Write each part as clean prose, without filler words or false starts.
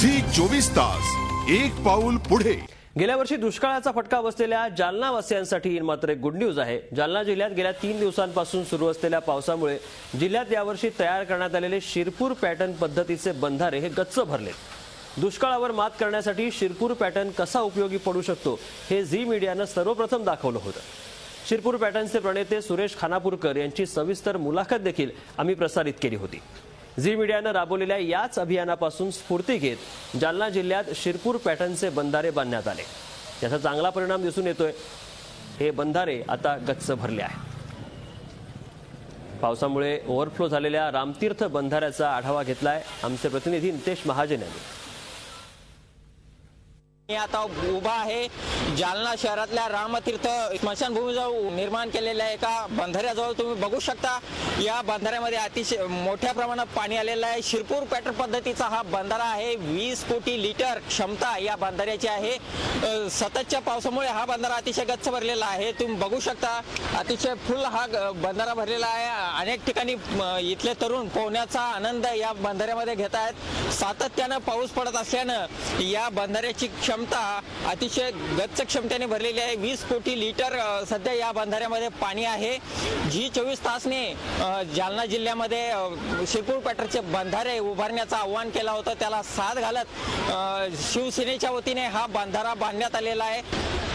Zee 24 तास एक पाऊल पुढे। गेल्या वर्षी दुष्काळाचा फटका बसलेल्या जालना वासियांसाठी मात्र एक गुड न्यूज आहे। जालना जिल्ह्यात गेल्या 3 दिवसांपासून सुरू असलेल्या पावसामुळे जिल्ह्यात यावर्षी तयार करण्यात आलेले शिरपूर पॅटर्न पद्धतीचे बंधारे हे गच्च भरले। दुष्काळावर मात करण्यासाठी शिरपूर पॅटर्न कसा उपयोगी पडू शकतो हे झी मीडियाने सर्वप्रथम दाखवलं होतं। शिरपूर पॅटर्नचे प्रणेते सुरेश खानापूरकर यांची सविस्तर मुलाखत देखील आम्ही प्रसारित केली होती। झी मीडियाने राबवलेल्या याच अभियानापासून स्फूर्ती घेत जालना जिल्ह्यात शिरपूर पॅटर्नचे बंधारे बांधण्यात आले। त्याचा चांगला परिणाम दिसून येतोय। हे बंधारे आता गच्च भरले आहेत। पावसामुळे ओव्हरफ्लो झालेल्या रामतीर्थ बंधाऱ्याचा आढावा घेतलाय आमचे प्रतिनिधी नितेश महाजन यांनी। मी आता उभा आहे जालना शहरातल्या रामतीर्थ स्मशानभूमीजवळ निर्माण केलेल्या एका बंधाऱ्याजवळ। तुम्ही बघू शकता या बंधाऱ्यामध्ये अतिशय मोठ्या प्रमाणात पाणी आलेलं आहे। शिरपूर पॅटर्न पद्धतीचा हा बंधारा आहे। 20 कोटी लिटर क्षमता या बंधाऱ्याची आहे। सततच्या पावसामुळे हा बंधारा अतिशय गच्च भरलेला आहे। तुम्ही बघू शकता अतिशय फुल हा बंधारा भरलेला आहे। अनेक ठिकाणी इथले तरुण पोहण्याचा आनंद या बंधाऱ्यामध्ये घेत आहेत। सातत्याने पाऊस पडत असल्यानं या बंधाऱ्याची क्षमता अतिशय गच्च क्षमतेने भरलेली आहे। 20 कोटी लिटर सध्या या बंधाऱ्यामध्ये पाणी आहे। झी 24 तासने जालना जिल्ह्यामध्ये शिरपूर पॅटर्नचे बंधारे उभारण्याचं आवाहन केलं होतं। त्याला साथ घालत शिवसेनेच्या वतीने हा बंधारा बांधण्यात आलेला आहे।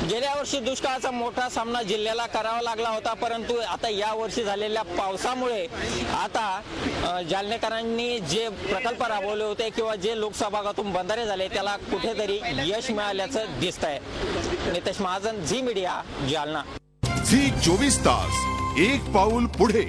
गेल्या वर्षी दुष्काळाचा मोठा सामना जिल्ह्याला करावा लागला होता, परंतु आता या वर्षी झालेल्या पावसामुळे आता जालनेकरांनी जे प्रकल्प राबवले होते किंवा जे लोकसहभागातून बंधारे झाले त्याला कुठेतरी यश मिळाल्याचं दिसतंय। Nitesh Mahajan, Zee media, Jalna. Zee 24 तास एक पाऊल पुढे।